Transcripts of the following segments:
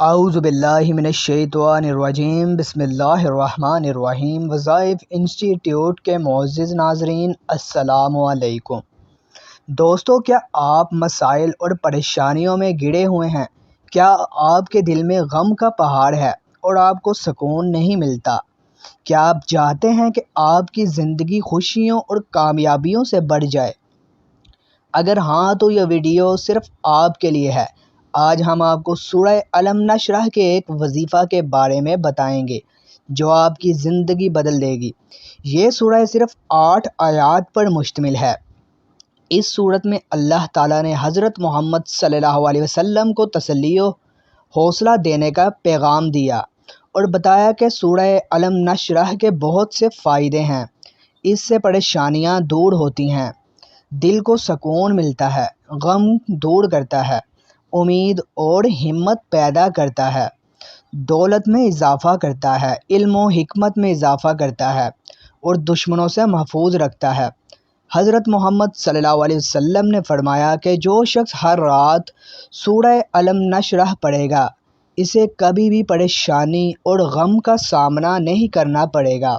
اعوذ باللہ من الشیطان الرجیم بسم اللہ الرحمن الرحیم۔ وظائف انسٹیٹیوٹ کے معزز ناظرین، السلام علیکم۔ دوستو، کیا آپ مسائل اور پریشانیوں میں گھرے ہوئے ہیں؟ کیا آپ کے دل میں غم کا پہاڑ ہے اور آپ کو سکون نہیں ملتا؟ کیا آپ چاہتے ہیں کہ آپ کی زندگی خوشیوں اور کامیابیوں سے بڑھ جائے؟ اگر ہاں تو یہ ویڈیو صرف آپ کے لیے ہے۔ آج ہم آپ کو سورہ الم نشرح کے ایک وظیفہ کے بارے میں بتائیں گے جو آپ کی زندگی بدل دے گی۔ یہ سورہ صرف 8 آیات پر مشتمل ہے۔ اس سورت میں اللہ تعالیٰ نے حضرت محمد صلی اللہ علیہ وسلم کو تسلی و حوصلہ دینے کا پیغام دیا اور بتایا کہ سورہ الم نشرح کے بہت سے فائدے ہیں۔ اس سے پریشانیاں دور ہوتی ہیں، دل کو سکون ملتا ہے، غم دور کرتا ہے، امید اور ہمت پیدا کرتا ہے، دولت میں اضافہ کرتا ہے، علم و حکمت میں اضافہ کرتا ہے اور دشمنوں سے محفوظ رکھتا ہے۔ حضرت محمد صلی اللہ علیہ وسلم نے فرمایا کہ جو شخص ہر رات سورہ الم نشرح پڑھے گا، اسے کبھی بھی پریشانی اور غم کا سامنا نہیں کرنا پڑے گا۔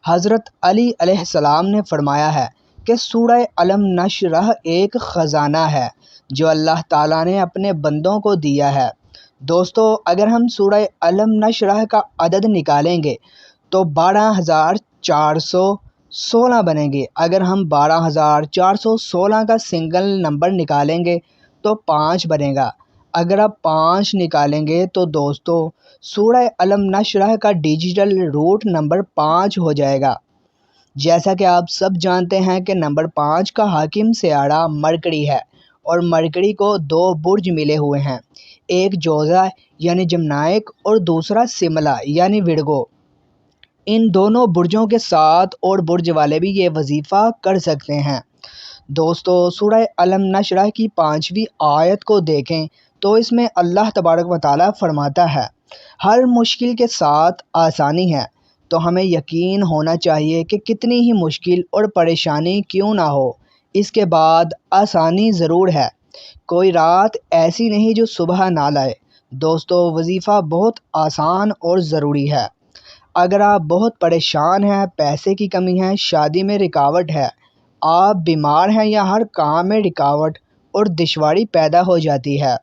حضرت علی علیہ السلام نے فرمایا ہے کہ سورہ الم نشرح ایک خزانہ ہے جو اللہ تعالیٰ نے اپنے بندوں کو دیا ہے۔ دوستو، اگر ہم سورہ الم نشرح کا عدد نکالیں گے تو 12,416 بنیں گے۔ اگر ہم 12,416 کا سنگل نمبر نکالیں گے تو 5 بنے گا۔ اگر آپ 5 نکالیں گے تو دوستو سورہ الم نشرح کا ڈیجیٹل روٹ نمبر 5 ہو جائے گا۔ جیسا کہ آپ سب جانتے ہیں کہ نمبر 5 کا حاکم سیارہ مرکری ہے اور مرکری کو 2 برج ملے ہوئے ہیں، ایک جوزہ یعنی جمنائک اور دوسرا سملا یعنی ورگو۔ ان دونوں برجوں کے ساتھ اور برج والے بھی یہ وظیفہ کر سکتے ہیں۔ دوستو، سورہ الم نشرح کی 5ویں آیت کو دیکھیں تو اس میں اللہ تبارک و تعالیٰ فرماتا ہے، ہر مشکل کے ساتھ آسانی ہے۔ تو ہمیں یقین ہونا چاہیے کہ کتنی ہی مشکل اور پریشانی کیوں نہ ہو، اس کے بعد آسانی ضرور ہے۔ کوئی رات ایسی نہیں جو صبح نہ لائے۔ دوستو، وظیفہ بہت آسان اور ضروری ہے۔ اگر آپ بہت پریشان ہیں، پیسے کی کمی ہے، شادی میں رکاوٹ ہے، آپ بیمار ہیں یا ہر کام میں رکاوٹ اور دشواری پیدا ہو جاتی ہے،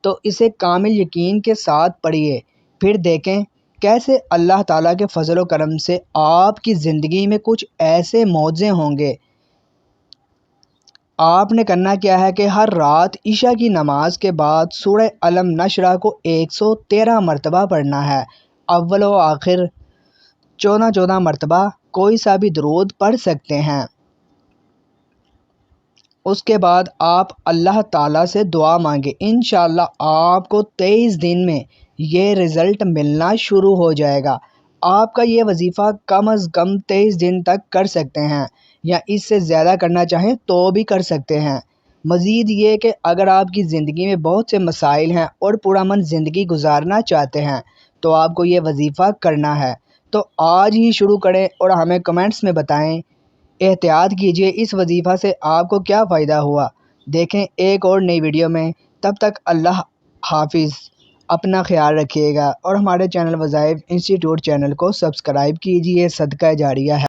تو اسے کامل یقین کے ساتھ پڑھیے، پھر دیکھیں کیسے اللہ تعالیٰ کے فضل و کرم سے آپ کی زندگی میں کچھ ایسے معجزے ہوں گے۔ آپ نے کرنا کیا ہے کہ ہر رات عشاء کی نماز کے بعد سورہ الم نشرح کو 113 مرتبہ پڑھنا ہے، اول و آخر 14 مرتبہ کوئی سا بھی درود پڑھ سکتے ہیں۔ اس کے بعد آپ اللہ تعالیٰ سے دعا مانگیں، انشاءاللہ آپ کو 23 دن میں یہ رزلٹ ملنا شروع ہو جائے گا۔ آپ کا یہ وظیفہ کم از کم 23 دن تک کر سکتے ہیں یا اس سے زیادہ کرنا چاہیں تو بھی کر سکتے ہیں۔ مزید یہ کہ اگر آپ کی زندگی میں بہت سے مسائل ہیں اور پرامن زندگی گزارنا چاہتے ہیں تو آپ کو یہ وظیفہ کرنا ہے۔ تو آج ہی شروع کریں اور ہمیں کمنٹس میں بتائیں۔ احتیاط کیجیے، اس وظیفہ سے آپ کو کیا فائدہ ہوا۔ دیکھیں ایک اور نئی ویڈیو میں، تب تک اللہ حافظ، اپنا خیال رکھیے گا اور ہمارے چینل وظائف انسٹیٹیوٹ چینل کو سبسکرائب کیجیے، صدقہ جاریہ ہے۔